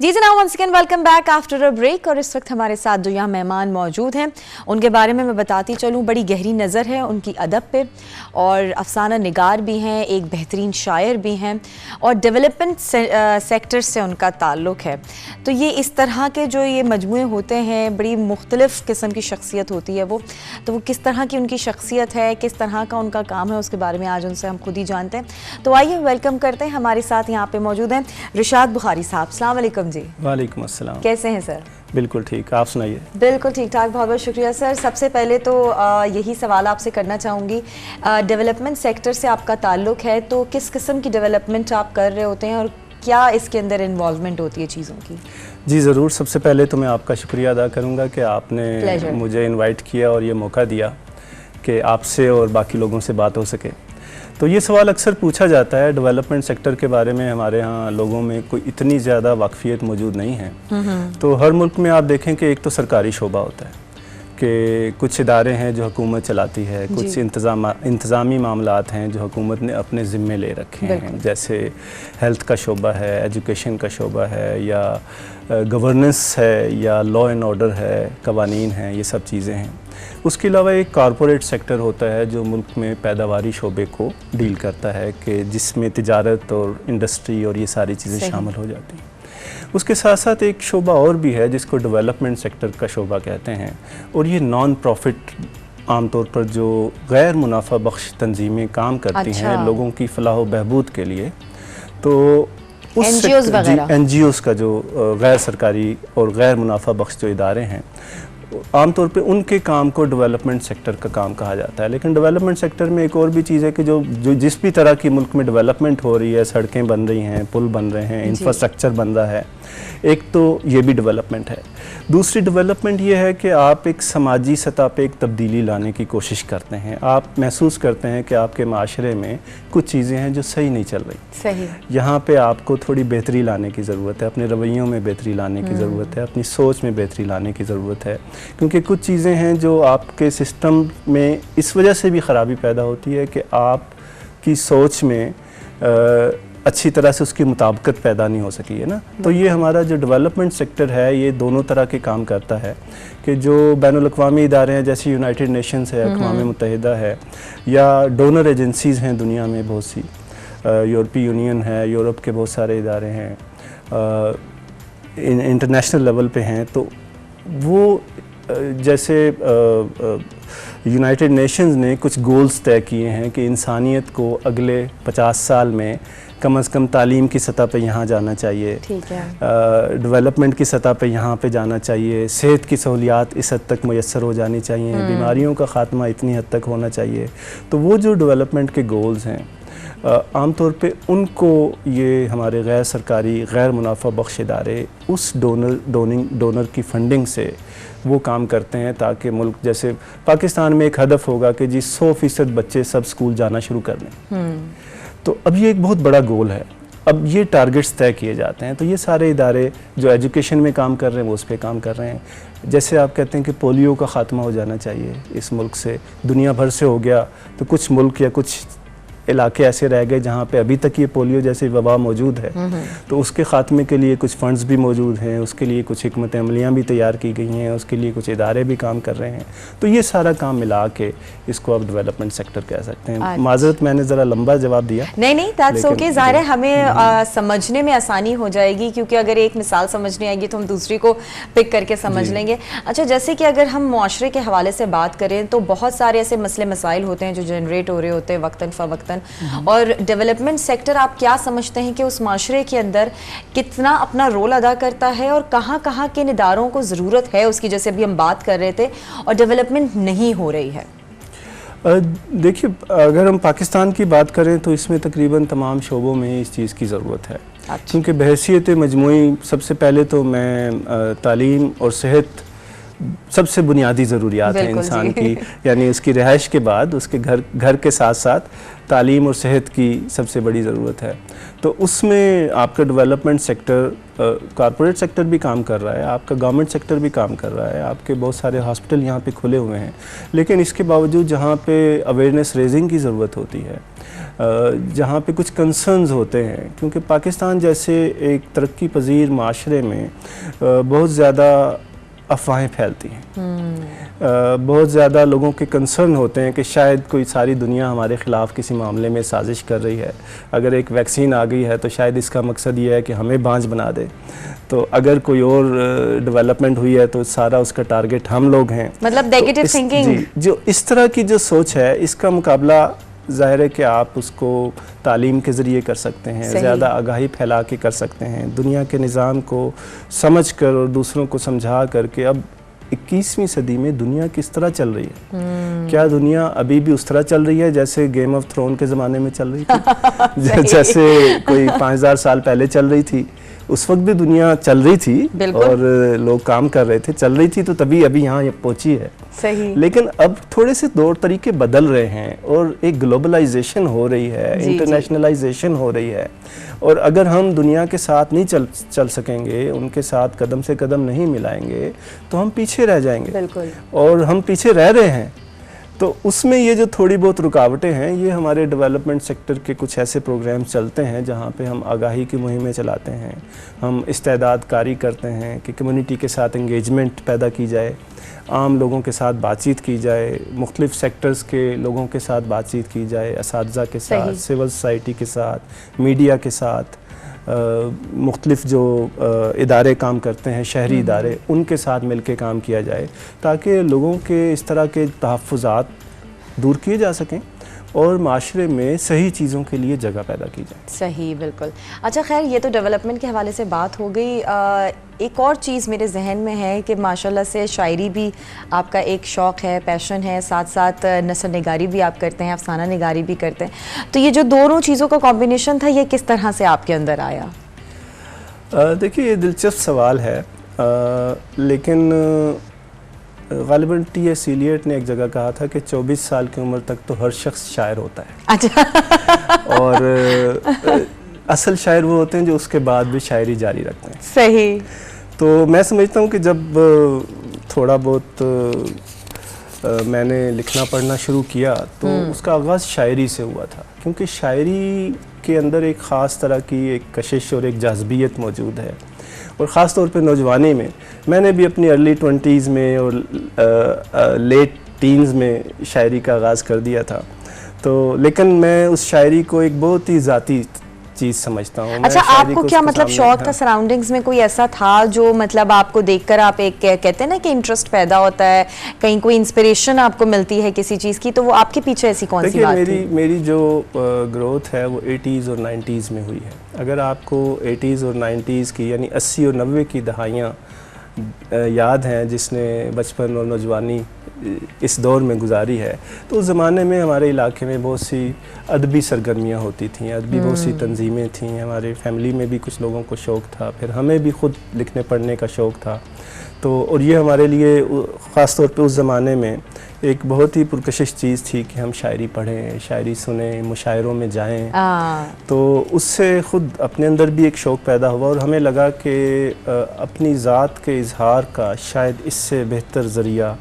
जी जनाब, once again welcome back after a break. और इस वक्त हमारे साथ जो यहाँ मेहमान मौजूद हैं उनके बारे में मैं बताती चलूँ। बड़ी गहरी नज़र है उनकी अदब पे और अफसाना निगार भी हैं, एक बेहतरीन शायर भी हैं और डेवलपमेंट सेक्टर से उनका ताल्लुक़ है। तो ये इस तरह के जो ये मजमूए होते हैं, बड़ी मुख्तलिफ़ किस्म की शख्सियत होती है वो, तो वो किस तरह की उनकी शख्सियत है, किस तरह का उनका काम है, उसके बारे में आज उनसे हम खुद ही जानते हैं। तो आइए वेलकम करते हैं। हमारे साथ यहाँ पे मौजूद हैं रिशाद बुखारी साहब। अस्सलाम वालेकुम जी। वालेकुम अस्सलाम। कैसे हैं सर? बिल्कुल ठीक, आप सुनाइए। बिल्कुल ठीक ठाक, बहुत बहुत शुक्रिया सर। सबसे पहले तो यही सवाल आपसे करना चाहूँगी, डेवलपमेंट सेक्टर से आपका ताल्लुक़ है, तो किस किस्म की डेवलपमेंट आप कर रहे होते हैं और क्या इसके अंदर इन्वॉल्वमेंट होती है चीज़ों की? जी ज़रूर। सबसे पहले तो मैं आपका शुक्रिया अदा करूँगा कि आपने मुझे इनवाइट किया और ये मौका दिया कि आपसे और बाकी लोगों से बात हो सके। तो ये सवाल अक्सर पूछा जाता है, डेवलपमेंट सेक्टर के बारे में हमारे यहाँ लोगों में कोई इतनी ज़्यादा वाकफियत मौजूद नहीं है। तो हर मुल्क में आप देखें कि एक तो सरकारी शोबा होता है कि कुछ इदारे हैं जो हुकूमत चलाती है, कुछ इंतज़ामी मामलात हैं जो हुकूमत ने अपने ज़िम्मे ले रखे हैं, जैसे हेल्थ का शोबा है, एजुकेशन का शोबा है, या गवर्नेंस है, या लॉ एंड ऑर्डर है, कवानीन हैं, ये सब चीज़ें हैं। उसके अलावा एक कॉरपोरेट सेक्टर होता है जो मुल्क में पैदावारी शोबे को डील करता है, कि जिसमें तिजारत और इंडस्ट्री और ये सारी चीज़ें शामिल हो जाती हैं। उसके साथ साथ एक शोबा और भी है जिसको डेवलपमेंट सेक्टर का शोबा कहते हैं, और ये नॉन प्रॉफिट आमतौर पर जो गैर मुनाफा बख्श तंजीमें काम करती हैं लोगों की फलाह व बहबूद के लिए। तो उस NGOs का जो गैर सरकारी और गैर मुनाफा बख्श जो इदारे हैं, आमतौर पे उनके काम को डेवलपमेंट सेक्टर का काम कहा जाता है। लेकिन डेवलपमेंट सेक्टर में एक और भी चीज़ है कि जो जिस भी तरह की मुल्क में डेवलपमेंट हो रही है, सड़कें बन रही हैं, पुल बन रहे हैं, इंफ्रास्ट्रक्चर बन रहा है, एक तो ये भी डेवलपमेंट है। दूसरी डेवलपमेंट ये है कि आप एक समाजी सतह पे एक तब्दीली लाने की कोशिश करते हैं। आप महसूस करते हैं कि आपके माशरे में कुछ चीज़ें हैं जो सही नहीं चल रही, सही, यहाँ पे आपको थोड़ी बेहतरी लाने की ज़रूरत है, अपने रवैयों में बेहतरी लाने की ज़रूरत है, अपनी सोच में बेहतरी लाने की ज़रूरत है। क्योंकि कुछ चीज़ें हैं जो आपके सिस्टम में इस वजह से भी ख़राबी पैदा होती है कि आपकी सोच में अच्छी तरह से उसकी मुताबिकत पैदा नहीं हो सकी है ना। तो ये हमारा जो डेवलपमेंट सेक्टर है ये दोनों तरह के काम करता है कि जो बैनुल-अक़वामी इदारे हैं जैसे यूनाइटेड नेशंस है, अक़वाम मुत्तहिदा है, या डोनर एजेंसीज़ हैं दुनिया में बहुत सी, यूरोपीय यूनियन है, यूरोप के बहुत सारे इदारे हैं, इंटरनेशनल लेवल पे हैं। तो वो जैसे यूनाइटेड नेशंस ने कुछ गोल्स तय किए हैं कि इंसानियत को अगले 50 साल में कम से कम तालीम की सतह पे यहाँ जाना चाहिए, डेवलपमेंट की सतह पे यहाँ पे जाना चाहिए, सेहत की सहूलियात इस हद तक मुयस्सर हो जानी चाहिए, बीमारियों का ख़ात्मा इतनी हद तक होना चाहिए। तो वो जो डेवलपमेंट के गोल्स हैं आमतौर पे उनको ये हमारे गैर सरकारी गैर मुनाफा बख्श इदारे उस डोनर की फंडिंग से वो काम करते हैं, ताकि मुल्क जैसे पाकिस्तान में एक हदफ होगा कि जी 100% बच्चे सब स्कूल जाना शुरू कर दें। तो अब ये एक बहुत बड़ा गोल है, अब ये टारगेट्स तय किए जाते हैं। तो ये सारे इदारे जो एजुकेशन में काम कर रहे हैं वो उस पर काम कर रहे हैं। जैसे आप कहते हैं कि पोलियो का ख़ात्मा हो जाना चाहिए इस मुल्क से, दुनिया भर से हो गया, तो कुछ मुल्क या कुछ इलाके ऐसे रह गए जहाँ पे अभी तक ये पोलियो जैसी वबा मौजूद है। तो उसके ख़ात्मे के लिए कुछ फंड्स भी मौजूद हैं, उसके लिए कुछ हिकमत अमलियाँ भी तैयार की गई हैं, उसके लिए कुछ इदारे भी काम कर रहे हैं। तो ये सारा काम मिला के इसको आप डेवलपमेंट सेक्टर कह सकते हैं। माज़रत मैंने ज़रा लंबा जवाब दिया। नहीं, दैट्स ओके। ज़ाहिर है हमें समझने में आसानी हो जाएगी, क्योंकि अगर एक मिसाल समझ नहीं आएगी तो हम दूसरी को पिक करके समझ लेंगे। अच्छा, जैसे कि अगर हम मुआशरे के हवाले से बात करें तो बहुत सारे ऐसे मसले मसाइल होते हैं जो जनरेट हो रहे होते हैं वक्तन फ़वक्तन, और डेवलपमेंट सेक्टर आप क्या समझते हैं कि उस माशरे के अंदर कितना अपना रोल अदा करता है और कहाँ कहाँ के इदारों को ज़रूरत है उसकी, जैसे अभी हम बात कर रहे थे, और डेवलपमेंट नहीं हो रही है? देखिए, अगर हम पाकिस्तान की बात करें तो इसमें तकरीबन तमाम शोबों में इस चीज़ की ज़रूरत है। क्योंकि बहैसियत मजमूई सबसे पहले तो मैं तालीम और सेहत सबसे बुनियादी ज़रूरियात हैं इंसान की, यानी उसकी रिहाइश के बाद उसके घर के साथ साथ तालीम और सेहत की सबसे बड़ी ज़रूरत है। तो उसमें आपका डेवलपमेंट सेक्टर, कॉरपोरेट सेक्टर भी काम कर रहा है, आपका गवर्नमेंट सेक्टर भी काम कर रहा है, आपके बहुत सारे हॉस्पिटल यहाँ पे खुले हुए हैं। लेकिन इसके बावजूद जहाँ पे अवेयरनेस रेजिंग की ज़रूरत होती है, जहाँ पे कुछ कंसर्न्स होते हैं, क्योंकि पाकिस्तान जैसे एक तरक्की पजीर माशरे में बहुत ज़्यादा अफवाहें फैलती हैं। बहुत ज़्यादा लोगों के कंसर्न होते हैं कि शायद कोई सारी दुनिया हमारे ख़िलाफ़ किसी मामले में साजिश कर रही है। अगर एक वैक्सीन आ गई है तो शायद इसका मकसद ये है कि हमें बांझ बना दे, तो अगर कोई और डेवलपमेंट हुई है तो सारा उसका टारगेट हम लोग हैं। मतलब नेगेटिव थिंकिंग, जो इस तरह की जो सोच है, इसका मुकाबला ज़ाहिर है कि आप उसको तालीम के ज़रिए कर सकते हैं, ज़्यादा आगाही फैला के कर सकते हैं, दुनिया के निज़ाम को समझ कर और दूसरों को समझा करके। अब 21वीं सदी में दुनिया किस तरह चल रही है? क्या दुनिया अभी भी उस तरह चल रही है जैसे गेम ऑफ थ्रोन के ज़माने में चल रही थी? जैसे कोई 5000 साल पहले चल रही थी? उस वक्त भी दुनिया चल रही थी और लोग काम कर रहे थे, चल रही थी, तो तभी अभी यहाँ ये पहुंची है। सही। लेकिन अब थोड़े से तौर तरीके बदल रहे हैं और एक ग्लोबलाइजेशन हो रही है, इंटरनेशनलाइजेशन हो रही है, और अगर हम दुनिया के साथ नहीं चल सकेंगे, उनके साथ कदम से कदम नहीं मिलाएंगे, तो हम पीछे रह जाएंगे। बिल्कुल। और हम पीछे रह रहे हैं, तो उसमें ये जो थोड़ी बहुत रुकावटें हैं, ये हमारे डेवलपमेंट सेक्टर के कुछ ऐसे प्रोग्राम चलते हैं जहाँ पे हम आगाही की मुहिमें चलाते हैं, हम इस्तेदाद कारी करते हैं कि कम्युनिटी के साथ इंगेजमेंट पैदा की जाए, आम लोगों के साथ बातचीत की जाए, मुख्तलिफ सेक्टर्स के लोगों के साथ बातचीत की जाए, असातिज़ा के साथ, सिविल सोसाइटी के साथ, मीडिया के साथ, मुख्तलिफ जो इदारे काम करते हैं, शहरी इदारे, उनके साथ मिलके काम किया जाए ताकि लोगों के इस तरह के तहफ़्फ़ुज़ात दूर किए जा सकें और माशरे में सही चीज़ों के लिए जगह पैदा की जाए। सही, बिल्कुल। अच्छा, खैर ये तो डेवलपमेंट के हवाले से बात हो गई। एक और चीज़ मेरे जहन में है कि माशाल्लाह से शायरी भी आपका एक शौक़ है, पैशन है, साथ साथ नसर निगारी भी आप करते हैं, अफसाना निगारी भी करते हैं। तो ये जो दोनों चीज़ों का कॉम्बिनेशन था, ये किस तरह से आपके अंदर आया? देखिए, ये दिलचस्प सवाल है, लेकिन ग़ालिबन टी.एस. इलियट ने एक जगह कहा था कि 24 साल की उम्र तक तो हर शख्स शायर होता है। अच्छा। और असल शायर वो होते हैं जो उसके बाद भी शायरी जारी रखते हैं। सही। तो मैं समझता हूँ कि जब थोड़ा बहुत मैंने लिखना पढ़ना शुरू किया तो उसका आगाज़ शायरी से हुआ था, क्योंकि शायरी के अंदर एक ख़ास तरह की एक कशिश और एक जाज़बियत मौजूद है, और ख़ास तौर पे नौजवानी में। मैंने भी अपनी अर्ली 20s में और लेट टीन्स में शायरी का आगाज़ कर दिया था, तो लेकिन मैं उस शायरी को एक बहुत ही ज़ाती चीज़ समझता हूँ। अच्छा, आपको क्या मतलब शौक था? सराउंडिंग्स में कोई ऐसा था जो मतलब आपको देखकर आप एक कहते हैं ना कि इंटरेस्ट पैदा होता है, कहीं कोई इंस्पिरेशन आपको मिलती है किसी चीज़ की, तो वो आपके पीछे ऐसी कौन सी बात थी? मेरी जो ग्रोथ है वो 80s और 90s में हुई है। अगर आपको 80s और 90s की यानी 80 और 90 की दहाइयाँ याद हैं, जिसने बचपन और नौजवानी इस दौर में गुजारी है, तो उस ज़माने में हमारे इलाके में बहुत सी अदबी सरगर्मियाँ होती थी, अदबी बहुत सी तंजीमें थीं। हमारे फैमिली में भी कुछ लोगों को शौक़ था, फिर हमें भी ख़ुद लिखने पढ़ने का शौक़ था। तो और ये हमारे लिए ख़ास तौर पे उस ज़माने में एक बहुत ही पुरकशिश चीज़ थी कि हम शायरी पढ़ें, शायरी सुनें, मुशायरों में जाएं। तो उससे ख़ुद अपने अंदर भी एक शौक़ पैदा हुआ और हमें लगा कि अपनी ज़ात के इजहार का शायद इससे बेहतर ज़रिया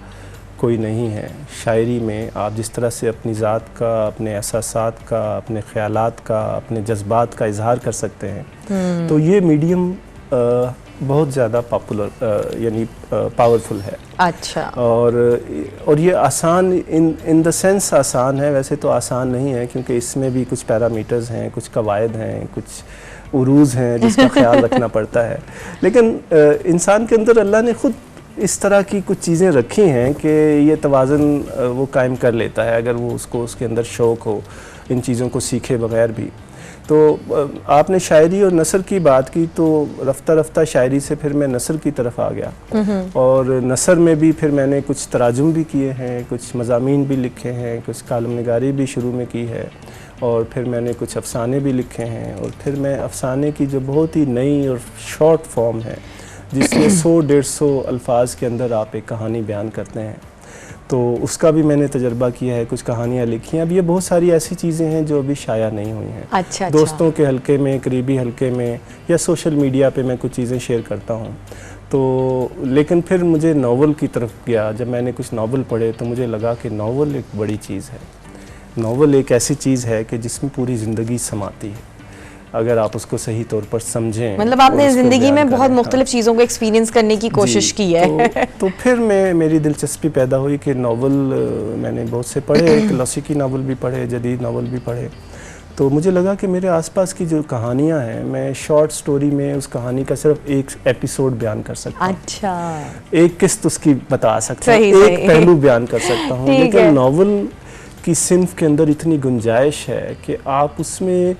कोई नहीं है। शायरी में आप जिस तरह से अपनी ज़ात का, अपने एहसासात का, अपने ख़यालात का, अपने जज्बात का इजहार कर सकते हैं, तो ये मीडियम बहुत ज़्यादा पॉपुलर यानी पावरफुल है। अच्छा। और ये आसान इन द सेंस आसान है, वैसे तो आसान नहीं है, क्योंकि इसमें भी कुछ पैरामीटर्स हैं, कुछ कवायद हैं, कुछ उरूज़ हैं जिसका ख्याल रखना पड़ता है। लेकिन इंसान के अंदर अल्लाह ने ख़ुद इस तरह की कुछ चीज़ें रखी हैं कि ये तवाज़ुन वो कायम कर लेता है, अगर वो उसके अंदर शौक़ हो इन चीज़ों को सीखे बग़ैर भी। तो आपने शायरी और नसर की बात की, तो रफ्ता रफ्ता शायरी से फिर मैं नसर की तरफ आ गया, और नसर में भी फिर मैंने कुछ तराजुम भी किए हैं, कुछ मज़ामीन भी लिखे हैं, कुछ कालम निगारी भी शुरू में की है, और फिर मैंने कुछ अफ़साने भी लिखे हैं, और फिर मैं अफ़साने की जो बहुत ही नई और शॉर्ट फॉर्म है, जिसमें 100-150 अल्फाज के अंदर आप एक कहानी बयान करते हैं, तो उसका भी मैंने तजर्बा किया है, कुछ कहानियाँ लिखी हैं। अब ये बहुत सारी ऐसी चीज़ें हैं जो अभी शाया नहीं हुई हैं। अच्छा। दोस्तों के हलके में, करीबी हलके में, या सोशल मीडिया पे मैं कुछ चीज़ें शेयर करता हूँ। तो लेकिन फिर मुझे नावल की तरफ गया, जब मैंने कुछ नावल पढ़े तो मुझे लगा कि नावल एक बड़ी चीज़ है। नावल एक ऐसी चीज़ है कि जिसमें पूरी ज़िंदगी समाती है, अगर आप उसको सही तौर पर समझें। मतलब आपने ज़िंदगी में बहुत मुख्तलिफ चीज़ों को एक्सपीरियंस करने की कोशिश की है। तो फिर मेरी दिलचस्पी पैदा हुई कि नावल मैंने बहुत से पढ़े, क्लासिकी नावल भी पढ़े, जदीद नावल भी पढ़े। तो मुझे लगा कि मेरे आसपास की जो कहानियाँ हैं, मैं शॉर्ट स्टोरी में उस कहानी का सिर्फ एक एपिसोड बयान कर सकता हूँ। अच्छा, एक किस्त उसकी बता सकता हूँ, एक पहलू बयान कर सकता हूँ। लेकिन नावल की सिन्फ के अंदर इतनी गुंजाइश है कि आप उसमें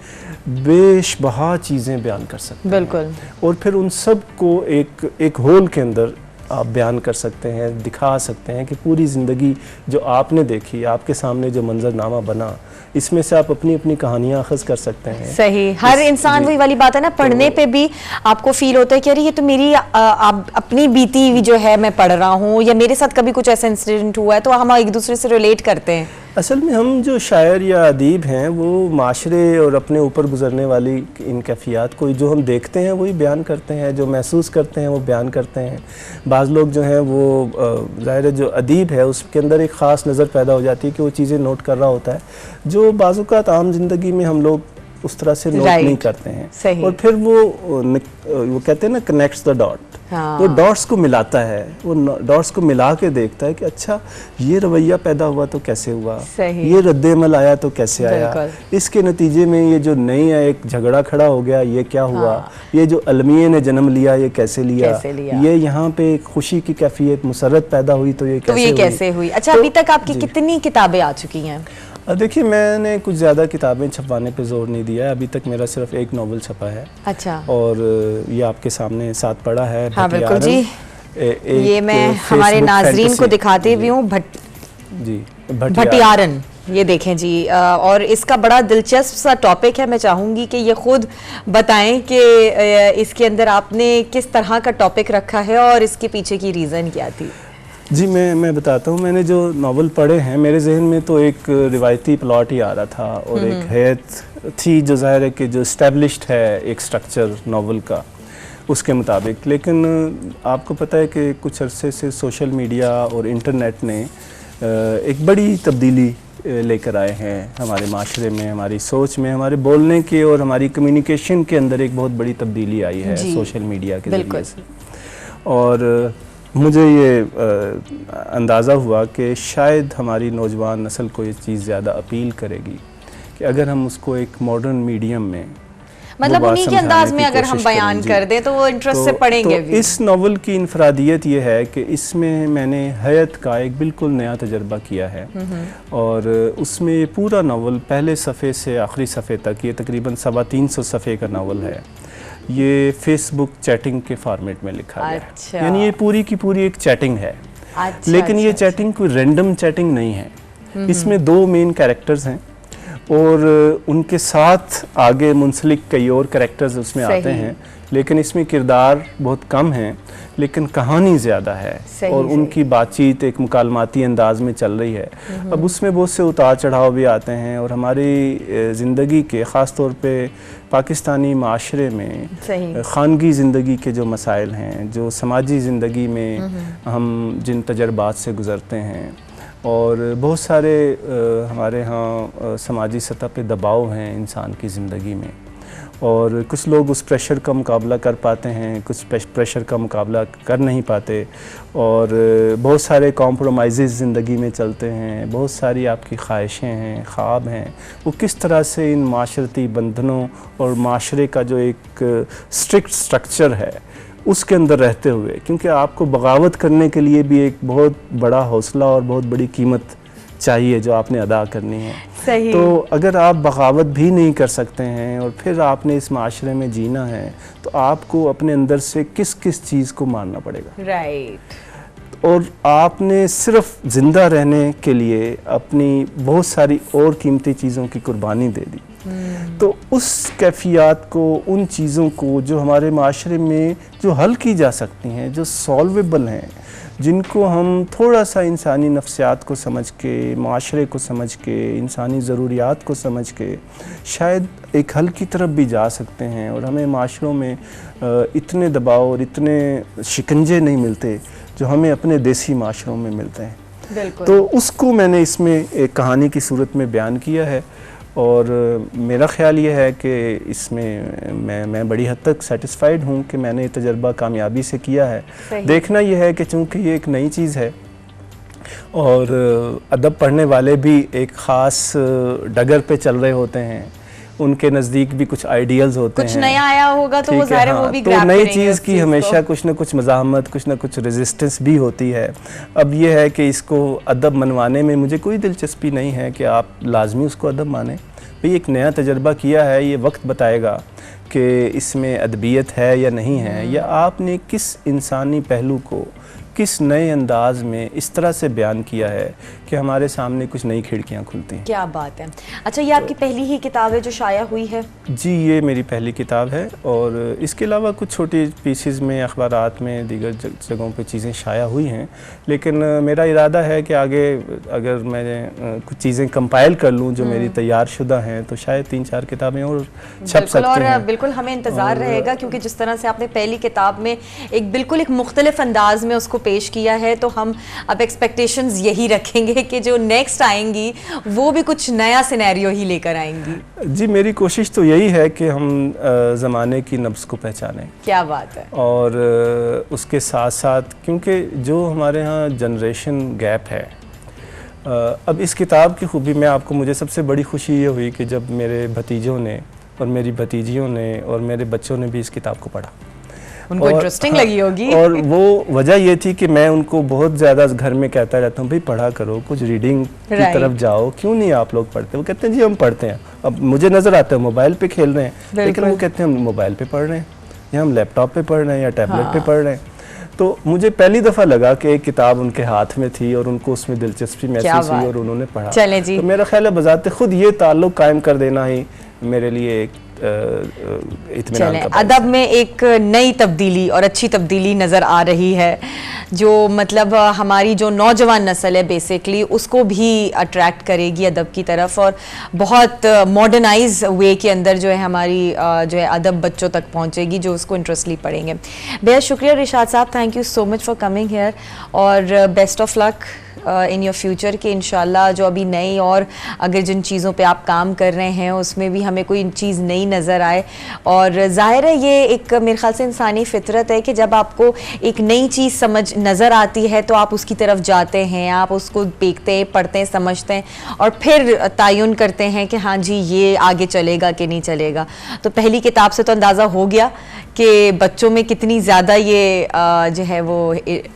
बेशबहा चीज़ें बयान कर सकते हैं। बिल्कुल। और फिर उन सब को एक होल के अंदर आप बयान कर सकते हैं, दिखा सकते हैं कि पूरी ज़िंदगी जो आपने देखी, आपके सामने जो मंजरनामा बना, इसमें से आप अपनी अपनी कहानियाँ अखज़ कर सकते हैं। सही, हर इंसान वही वाली बात है ना, पढ़ने पे भी आपको फील होता है कि अरे ये तो मेरी अपनी बीती जो है मैं पढ़ रहा हूँ, या मेरे साथ कभी कुछ ऐसा इंसिडेंट हुआ है, तो हम एक दूसरे से रिलेट करते हैं। असल में हम जो शायर या अदीब हैं वो माशरे और अपने ऊपर गुजरने वाली इन कैफियत को जो हम देखते हैं वही बयान करते हैं, जो महसूस करते हैं वो बयान करते हैं। बाज़ लोग जो हैं वो ज़ाहिर है जो अदीब है उसके अंदर एक ख़ास नज़र पैदा हो जाती है कि वो चीज़ें नोट कर रहा होता है जो बाज़-औक़ात आम ज़िंदगी में हम लोग उस तरह से नोट नहीं करते हैं। और फिर वो कहते हैं ना, कनेक्ट्स द डॉट। वो डॉट्स को मिलाता है, वो डॉट्स को मिला के देखता है कि अच्छा ये रवैया पैदा हुआ तो कैसे हुआ, ये रद्द-ए-अमल आया तो कैसे आया, इसके नतीजे में ये जो नया एक झगड़ा खड़ा हो गया ये क्या हुआ, ये जो अलमिये ने जन्म लिया ये कैसे लिया, ये यहाँ पे खुशी की कैफियत मुसरत पैदा हुई तो ये कैसे हुई। अच्छा, अभी तक आपकी कितनी किताबें आ चुकी हैं? देखिए, मैंने कुछ ज़्यादा किताबें छपवाने पे जोर नहीं दिया है, अभी तक मेरा सिर्फ एक नावल छपा है। अच्छा। और ये आपके सामने साथ पड़ा है। हाँ बिल्कुल जी, ये मैं हमारे नाजरीन को दिखाते भी हूँ। भटियारन, ये देखें जी। और इसका बड़ा दिलचस्प सा टॉपिक है, मैं चाहूँगी कि ये खुद बताएं कि इसके अंदर आपने किस तरह का टॉपिक रखा है और इसके पीछे की रीज़न क्या थी। जी, मैं बताता हूँ। मैंने जो नावल पढ़े हैं मेरे जहन में तो एक रिवायती प्लॉट ही आ रहा था और एक हैत थी जो ज़ाहिर है कि जो इस्टेब्लिश्ड है एक स्ट्रक्चर नावल का उसके मुताबिक। लेकिन आपको पता है कि कुछ अरसे से सोशल मीडिया और इंटरनेट ने एक बड़ी तब्दीली लेकर आए हैं हमारे माशरे में, हमारी सोच में, हमारे बोलने के और हमारी कम्युनिकेशन के अंदर एक बहुत बड़ी तब्दीली आई है सोशल मीडिया के ज़रिए से। और मुझे ये अंदाज़ा हुआ कि शायद हमारी नौजवान नस्ल को ये चीज़ ज़्यादा अपील करेगी कि अगर हम उसको एक मॉडर्न मीडियम में, मतलब उन्हीं के अंदाज में अगर हम बयान कर दें तो वो इंटरेस्ट से पढ़ेंगे भी। इस नावल की इनफरादियत ये है कि इसमें मैंने हयात का एक बिल्कुल नया तजर्बा किया है। और उसमें पूरा नावल पहले सफ़े से आखिरी सफ़े तक, ये तकरीबन 350 सफ़े का नावल है, ये फेसबुक चैटिंग के फॉर्मेट में लिखा गया है। यानी ये पूरी की पूरी एक चैटिंग है। लेकिन ये चैटिंग कोई रैंडम चैटिंग नहीं है। इसमें 2 मेन कैरेक्टर्स हैं और उनके साथ आगे मुंसलिक कई और कैरेक्टर्स उसमें आते हैं, लेकिन इसमें किरदार बहुत कम हैं लेकिन कहानी ज़्यादा है और उनकी बातचीत एक मुकालमाती अंदाज में चल रही है। अब उसमें बहुत से उतार चढ़ाव भी आते हैं और हमारी ज़िंदगी के ख़ास तौर पे पाकिस्तानी माशरे में ख़ानगी ज़िंदगी के जो मसाइल हैं, जो समाजी ज़िंदगी में हम जिन तजर्बात से गुज़रते हैं, और बहुत सारे हमारे यहाँ समाजी सतह पे दबाव हैं इंसान की ज़िंदगी में, और कुछ लोग उस प्रेशर का मुकाबला कर पाते हैं, कुछ प्रेशर का मुकाबला कर नहीं पाते, और बहुत सारे कॉम्प्रोमाइज़ ज़िंदगी में चलते हैं, बहुत सारी आपकी ख्वाहिशें हैं, ख्वाब हैं। वो किस तरह से इन माशरती बंधनों और माशरे का जो एक स्ट्रिक्ट स्ट्रक्चर है उसके अंदर रहते हुए, क्योंकि आपको बगावत करने के लिए भी एक बहुत बड़ा हौसला और बहुत बड़ी कीमत चाहिए जो आपने अदा करनी है। सही। तो अगर आप बगावत भी नहीं कर सकते हैं और फिर आपने इस माशरे में जीना है तो आपको अपने अंदर से किस किस चीज़ को मारना पड़ेगा। राइट। और आपने सिर्फ ज़िंदा रहने के लिए अपनी बहुत सारी और कीमती चीज़ों की कुर्बानी दे दी। तो उस कैफियत को, उन चीज़ों को जो हमारे माशरे में जो हल की जा सकती हैं, जो सॉल्वेबल हैं, जिनको हम थोड़ा सा इंसानी नफ्सियात को समझ के, माशरे को समझ के, इंसानी ज़रूरियात को समझ के शायद एक हल की तरफ भी जा सकते हैं, और हमें माशरों में इतने दबाव और इतने शिकंजे नहीं मिलते जो हमें अपने देसी माशरों में मिलते हैं। तो उसको मैंने इसमें एक कहानी की सूरत में बयान किया है। और मेरा ख़्याल ये है कि इसमें मैं बड़ी हद तक सेटिस्फाइड हूँ कि मैंने ये तजर्बा कामयाबी से किया है। देखना यह है कि चूँकि ये एक नई चीज़ है और अदब पढ़ने वाले भी एक ख़ास डगर पे चल रहे होते हैं, उनके नज़दीक भी कुछ आइडियल्स होते हैं, कुछ नया आया होगा तो वो ज़ाहिर वो भी तो नई चीज़ की हमेशा कुछ ना कुछ मज़ाहमत, कुछ ना कुछ रेजिस्टेंस भी होती है। अब ये है कि इसको अदब मनवाने में मुझे कोई दिलचस्पी नहीं है कि आप लाजमी उसको अदब माने। भाई एक नया तजर्बा किया है, ये वक्त बताएगा कि इसमें अदबियत है या नहीं है, या आपने किस इंसानी पहलू को किस नए अंदाज में इस तरह से बयान किया है कि हमारे सामने कुछ नई खिड़कियां खुलती हैं। क्या बात है। अच्छा, ये आपकी पहली ही किताब है जो शाया हुई है? जी, ये मेरी पहली किताब है और इसके अलावा कुछ छोटी पीसेस में अखबारात में दीगर जगहों पे चीज़ें शाया हुई हैं, लेकिन मेरा इरादा है कि आगे अगर मैं कुछ चीज़ें कंपाइल कर लूँ जो मेरी तैयार शुदा हैं तो शायद 3-4 किताबें और छप सकती हैं। बिल्कुल हमें इंतज़ार रहेगा, क्योंकि जिस तरह से आपने पहली किताब में एक बिल्कुल एक मुख्तलिफ अंदाज में उसको पेश किया है, तो हम अब एक्सपेक्टेशंस यही रखेंगे कि जो नेक्स्ट आएंगी वो भी कुछ नया सिनेरियो ही लेकर आएंगी। जी, मेरी कोशिश तो यही है कि हम ज़माने की नब्ज़ को पहचानें। क्या बात है। और उसके साथ साथ क्योंकि जो हमारे यहाँ जनरेशन गैप है, अब इस किताब की खूबी में आपको, मुझे सबसे बड़ी खुशी ये हुई कि जब मेरे भतीजों ने और मेरी भतीजियों ने और मेरे बच्चों ने भी इस किताब को पढ़ा, उनको इंटरेस्टिंग लगी होगी। और वो वजह ये थी कि मैं उनको बहुत ज़्यादा घर में कहता रहता हूँ, भाई पढ़ा करो, कुछ रीडिंग की तरफ जाओ, क्यों नहीं आप लोग पढ़ते? वो कहते हैं जी हम पढ़ते हैं। अब मुझे नज़र आता है मोबाइल पे खेल रहे हैं, लेकिन वो कहते हैं हम मोबाइल पे पढ़ रहे हैं या हम लैपटॉप पे पढ़ रहे हैं या टैबलेट पे पढ़ रहे हैं। तो मुझे पहली दफ़ा लगा कि एक किताब उनके हाथ में थी और उनको उसमें दिलचस्पी महसूस हुई और उन्होंने पढ़ा। चले जी। तो मेरा ख्याल है बजाते खुद ये ताल्लुक़ कायम कर देना ही मेरे लिए एक चलें, अदब में एक नई तब्दीली और अच्छी तब्दीली नज़र आ रही है, जो मतलब हमारी जो नौजवान नस्ल है बेसिकली उसको भी अट्रैक्ट करेगी अदब की तरफ, और बहुत मॉडर्नाइज वे के अंदर जो है हमारी जो है अदब बच्चों तक पहुंचेगी जो उसको इंटरेस्टली पढ़ेंगे। बेहद शुक्रिया रिशाद साहब, thank you so much for coming here, और best of luck in your future कि इंशाल्लाह जो अभी नई और अगर जिन चीज़ों पे आप काम कर रहे हैं उसमें भी हमें कोई चीज़ नई नज़र आए। और ज़ाहिर है ये एक मेरे ख्याल से इंसानी फितरत है कि जब आपको एक नई चीज़ समझ नज़र आती है तो आप उसकी तरफ जाते हैं, आप उसको देखते हैं, पढ़ते हैं, समझते हैं और फिर तयन करते हैं कि हाँ जी ये आगे चलेगा कि नहीं चलेगा। तो पहली किताब से तो अंदाज़ा हो गया कि बच्चों में कितनी ज़्यादा ये जो है वो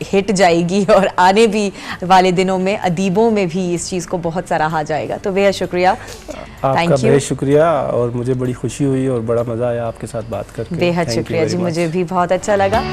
हिट जाएगी और आने भी वाले दिनों में अदीबों में भी इस चीज़ को बहुत सराहा जाएगा। तो बेहद शुक्रिया, आपका बेहद शुक्रिया, और मुझे बड़ी खुशी हुई और बड़ा मज़ा आया आपके साथ बात करके। बेहद शुक्रिया जी, मुझे भी बहुत अच्छा लगा।